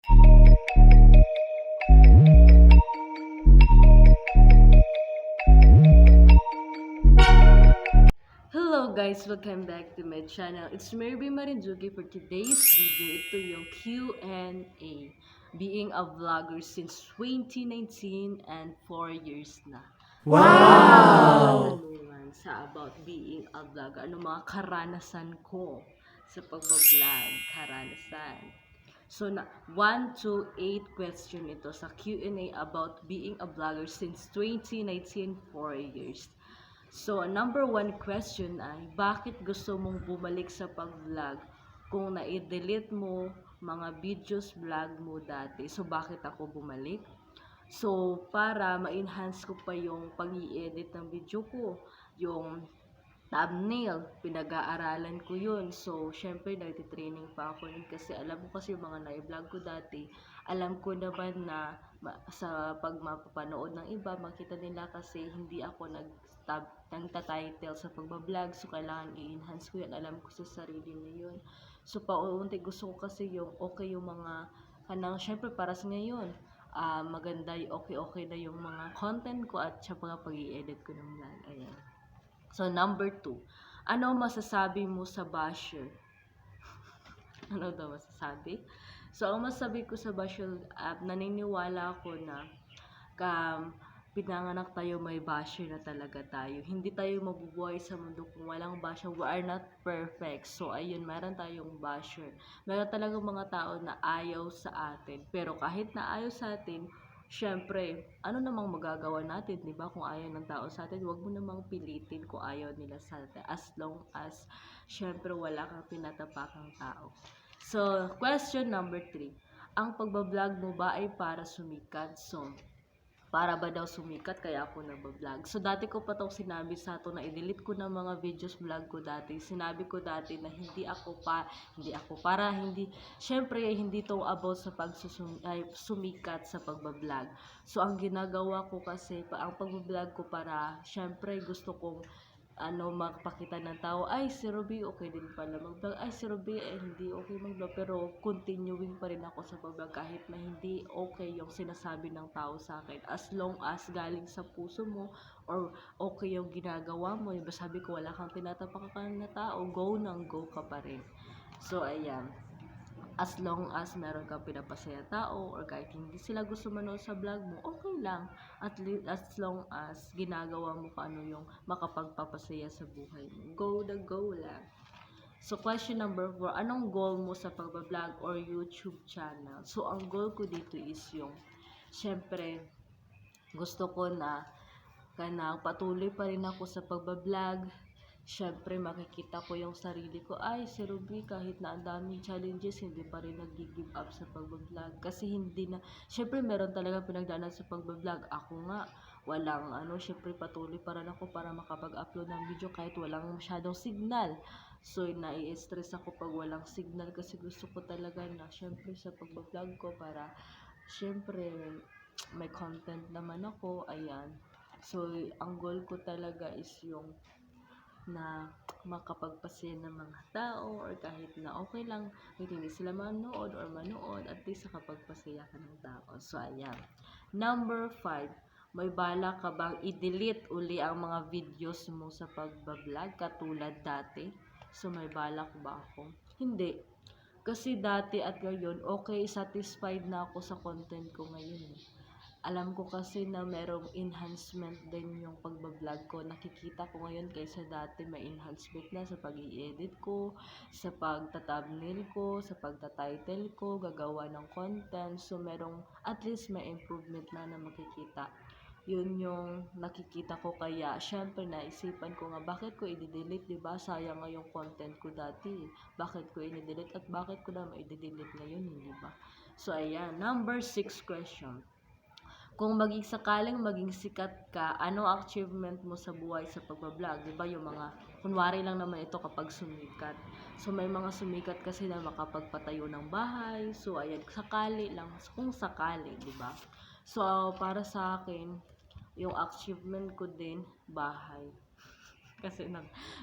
Hello guys! Welcome back to my channel. It's Mary Marinduque for today's video. Ito yung Q&A. Being a vlogger since 2019 and 4 years na. Wow! Katanungan sa about being a vlogger. Ano mga karanasan ko sa pagbablog. Karanasan. So, 1 to 8 question ito sa Q&A about being a vlogger since 2019, 4 years. So, number 1 question ay, bakit gusto mong bumalik sa pag-vlog kung na-delete mo mga videos vlog mo dati? So, bakit ako bumalik? So, para ma-enhance ko pa yung pag-i-edit ng video ko, yung thumbnail, pinag-aaralan ko yun. So, syempre, nagtitraining pa ako yun kasi alam ko kasi yung mga na-vlog ko dati, alam ko naman na sa pag mapapanood ng iba, makita nila kasi hindi ako nagta-title sa pagbablog. So, kailangan i-enhance ko yan. Alam ko sa sarili na yun. So, paunti gusto ko kasi yung okay yung mga syempre, para sa ngayon, maganda, okay na yung mga content ko at saka pag-i-edit ko ng vlog. Ayan. So, number 2. Ano masasabi mo sa basher? Ano daw masasabi? So, ang masasabi ko sa basher, naniniwala ako na pinanganak tayo may basher na talaga tayo. Hindi tayo mabubuhay sa mundo kung walang basher. We are not perfect. So, ayun, meron tayong basher. Meron talagang mga tao na ayaw sa atin. Pero kahit na ayaw sa atin, syempre, ano namang magagawa natin, di ba? Kung ayaw ng tao sa atin, wag mo namang pilitin kung ayaw nila sa atin. As long as, syempre, wala kang tinatapakang tao. So, question number 3. Ang pagbablog mo ba ay para sumikat? So, para ba daw sumikat kaya ako nagba-vlog. So dati ko pa tong sinabi sa to na i-delete ko ng mga videos vlog ko dati. Sinabi ko dati na syempre hindi to about sa sumikat sa pagba-vlog. So ang ginagawa ko kasi ang pagba-vlog ko para syempre gusto kong magpakita ng tao, ay si Ruby okay din pala mag-vlog, ay si Ruby hindi okay mag-vlog, pero continuing pa rin ako sa pag-vlog kahit na hindi okay yung sinasabi ng tao sa akin, as long as galing sa puso mo or okay yung ginagawa mo. Yung sabi ko, wala kang tinatapakan na tao, go nang go ka pa rin. So ayan, as long as meron kang pinapasaya tao or kahit hindi sila gusto manood sa vlog mo, okay lang. At least as long as ginagawa mo kung ano yung makapagpapasaya sa buhay mo. Go the go lang. So, question number 4, anong goal mo sa pagbablog or YouTube channel? So, ang goal ko dito is yung, syempre, gusto ko na patuloy pa rin ako sa pagbablog. Syempre, makikita ko yung sarili ko, ay, si Ruby, kahit na ang daming challenges, hindi pa rin nag-give up sa pagbablog. Kasi hindi na, syempre, meron talaga pinagdaanan sa pagbablog. Ako nga, syempre, patuloy pa rin ako para makapag-upload ng video kahit walang masyadong signal. So, nai-stress ako pag walang signal kasi gusto ko talaga na, syempre, sa pagbablog ko para, syempre, may content naman ako, ayan. So, ang goal ko talaga is yung na makapagpasaya ng mga tao or kahit na okay lang kahit hindi sila manood or manood, at least nakapagpasaya ka ng tao. So, ayan. Number 5, may bala ka bang i-delete uli ang mga videos mo sa pagbablog katulad dati? So, may balak ba ako? Hindi. Kasi dati at ngayon, okay, satisfied na ako sa content ko ngayon. Alam ko kasi na merong enhancement din yung pagbablog ko. Nakikita ko ngayon kaysa dati may enhancement na sa pag-i-edit ko, sa pagta-thumbnail ko, sa pagta-title ko, gagawa ng content. So, merong at least may improvement na makikita. Yun yung nakikita ko, kaya syempre naisipan ko nga bakit ko i-delete, 'di ba? Sayang nga yung content ko dati. Bakit ko i-delete at bakit ko na i-delete ngayon, 'di ba? So ayan, number 6 question. Kung sakaling maging sikat ka, ano ang achievement mo sa buhay sa pagbablog? 'Di ba yung mga kunwari lang naman ito kapag sumikat. So may mga sumikat kasi na makapagpatayo ng bahay. So ayan, sakali lang kung sakali, 'di ba? So para sa akin, yung achievement ko din bahay. Kasi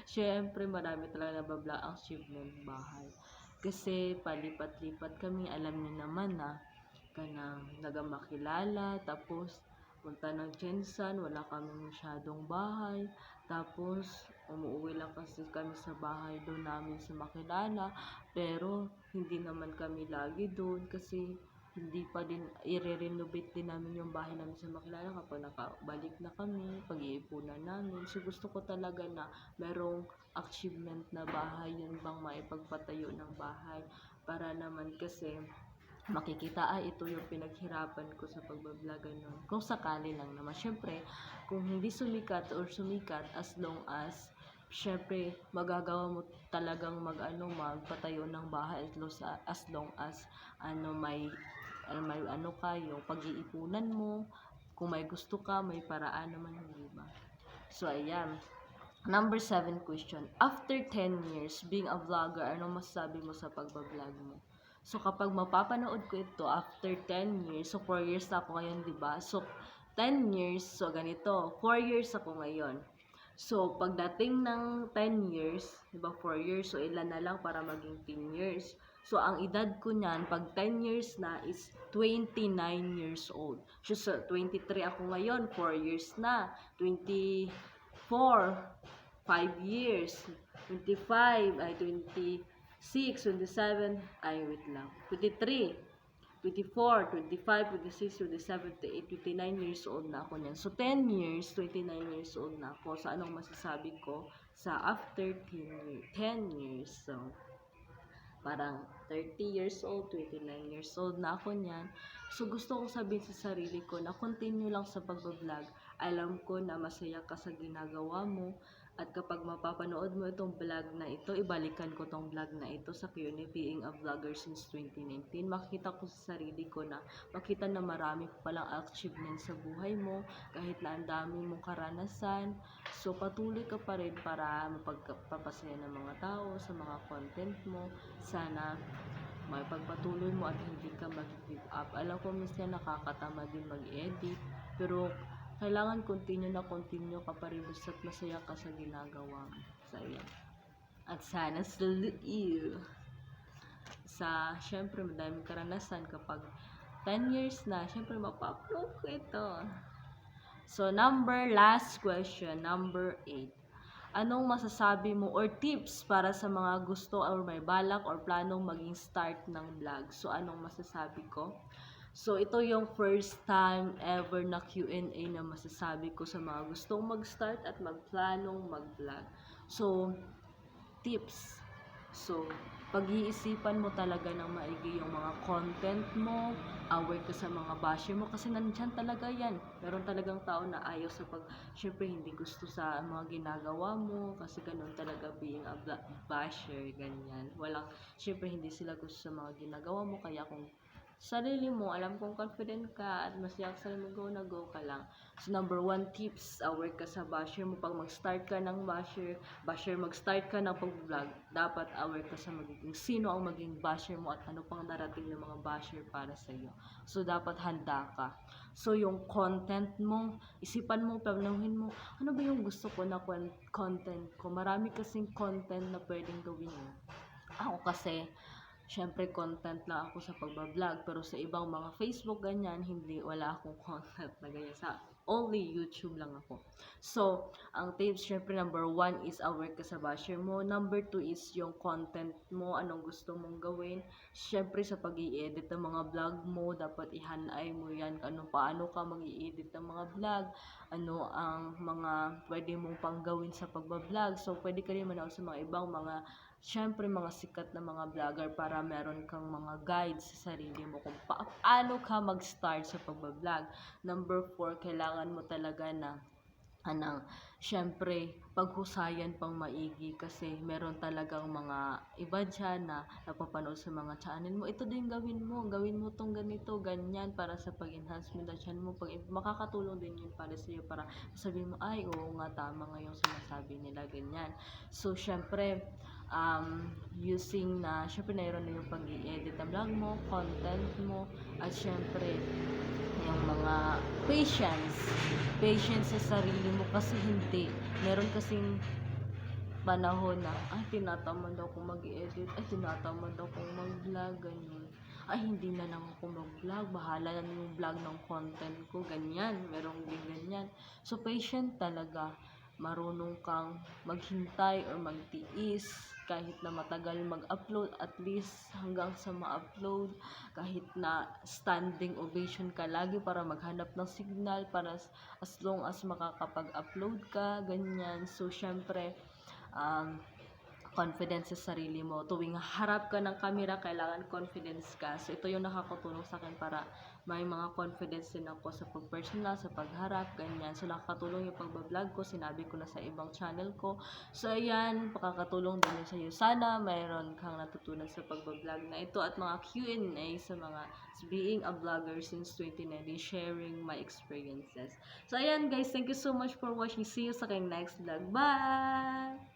syempre marami talaga nababla ang achievement bahay. Kasi palipat-lipat kami, alam niyo naman na kanang nagamakilala, tapos punta ng Jensan, wala kami masyadong bahay. Tapos umuwi lang kasi kami sa bahay doon namin sa Makilala, pero hindi naman kami lagi doon kasi hindi pa din i-renovate din namin yung bahay namin sa Makilala kapag nakabalik na kami, pag-iipunan namin. So gusto ko talaga na merong achievement na bahay, yun bang maipagpatayo ng bahay para naman kasi makikita ito yung pinaghirapan ko sa pagbablog ganun. Kung sakali lang naman. Syempre, kung hindi sumikat or sumikat as long as syempre magagawa mo talagang magpatayo ng bahay as long as may yung pag-iipunan mo. Kung may gusto ka, may paraan naman, di ba? So ayan. Number 7 question. After 10 years being a vlogger, ano masasabi mo sa pagbablog mo? So, kapag mapapanood ko ito after 10 years, so 4 years na ako ngayon, di ba? So, 10 years, so ganito, 4 years ako ngayon. So, pagdating ng 10 years, di ba, 4 years, so ilan na lang para maging 10 years. So, ang edad ko niyan, pag 10 years na is 29 years old. So, 23 ako ngayon, 4 years na. 24, 5 years. 25, 26, 27, 23, 24, 25, 26, 27, 28, 29 years old na ako niyan. So, 10 years, 29 years old na ako. So, anong masasabi ko sa after 10 years? So, parang 30 years old, 29 years old na ako niyan. So, gusto kong sabihin sa sarili ko na continue lang sa pagbablog. Alam ko na masaya ka sa ginagawa mo. At kapag mapapanood mo itong vlog na ito, ibalikan ko itong vlog na ito sa Q&A Being a Vlogger since 2019. Makita ko sa sarili ko na, makita na marami pa palang achievement sa buhay mo, kahit na ang dami mong karanasan. So, patuloy ka pa rin para mapagpapasaya ng mga tao sa mga content mo. Sana may pagpatuloy mo at hindi ka mag-give up. Alam ko minsan nakakatama din mag-edit, pero kailangan continue ka pa rin basta't masaya ka sa ginagawa mo. So, ayan. At sana salute you. Syempre, madaming karanasan kapag 10 years na, syempre, mapa-upload ko ito. So, last question, number 8. Anong masasabi mo or tips para sa mga gusto or may balak or planong maging start ng vlog? So, anong masasabi ko? So, ito yung first time ever na Q&A na masasabi ko sa mga gustong mag-start at magplanong mag-vlog. So, tips. So, pag-iisipan mo talaga ng maigi yung mga content mo, aware ka sa mga basher mo, kasi nandyan talaga yan. Meron talagang tao na ayaw syempre hindi gusto sa mga ginagawa mo, kasi ganun talaga being a basher, ganyan. Syempre hindi sila gusto sa mga ginagawa mo, kaya kung sarili mo, alam kong confident ka at masaya ka sa sarili mo, go ka lang. So, number 1 tips, aware ka sa basher mo. Pag mag-start ka ng mag-start ka ng pag-vlog, dapat aware ka sa sino ang maging basher mo at ano pang darating ng mga basher para sa iyo. So, dapat handa ka. So, yung content mo, isipan mo, planuhin mo, ano ba yung gusto ko na content ko? Marami kasing content na pwedeng gawin mo. Ako kasi, syempre content lang ako sa pagbablog, pero sa ibang mga Facebook ganyan, wala akong content na ganyan. Only YouTube lang ako. So, ang tips, syempre number 1 is aware ka sa basher mo. Number 2 is yung content mo, anong gusto mong gawin. Syempre sa pag-i-edit ng mga vlog mo, dapat ihanay mo yan, paano ka mag-i-edit ng mga vlog, ano ang mga pwede mong panggawin sa pagbablog. So, pwede ka rin manood sa mga ibang syempre mga sikat na mga vlogger para meron kang mga guides sa sarili mo kung paano ka mag-start sa pagbablog. Number 4, kailangan mo talaga na syempre paghusayan pang maigi, kasi meron talagang mga iba dyan na napapanood sa mga channel mo. Ito din gawin mo tong ganito, ganyan para sa pag-enhancement ng channel mo. Makakatulong din yun para sa iyo, para sabihin mo, ay oo nga, tama nga yung sinasabi nila, ganyan. So syempre syempre nairon na yung pag-i-edit ng vlog mo, content mo, at syempre yung mga patience sa sarili mo, kasi meron kasing panahon na tinatamad ako mag-edit, tinatamad ako mag-vlog, ganyan. ay hindi na lang ako mag-vlog, bahala na yung vlog ng content ko, ganyan, merong din ganyan. So patient talaga, marunong kang maghintay or magtiis kahit na matagal mag-upload, at least hanggang sa ma-upload, kahit na standing ovation ka lagi para maghanap ng signal, para as long as makakapag-upload ka, ganyan. So syempre, confidence sa sarili mo. Tuwing harap ka ng camera, kailangan confidence ka. So, ito yung nakakatulong sa akin para may mga confidence din ako sa pag-personal, sa pagharap, ganyan. So, nakakatulong yung pagbablog ko. Sinabi ko na sa ibang channel ko. So, ayan, pakakatulong din yun sa iyo. Sana mayroon kang natutunan sa pagbablog na ito at mga Q&A sa mga being a vlogger since 2019, sharing my experiences. So, ayan guys, thank you so much for watching. See you sa aking next vlog. Bye!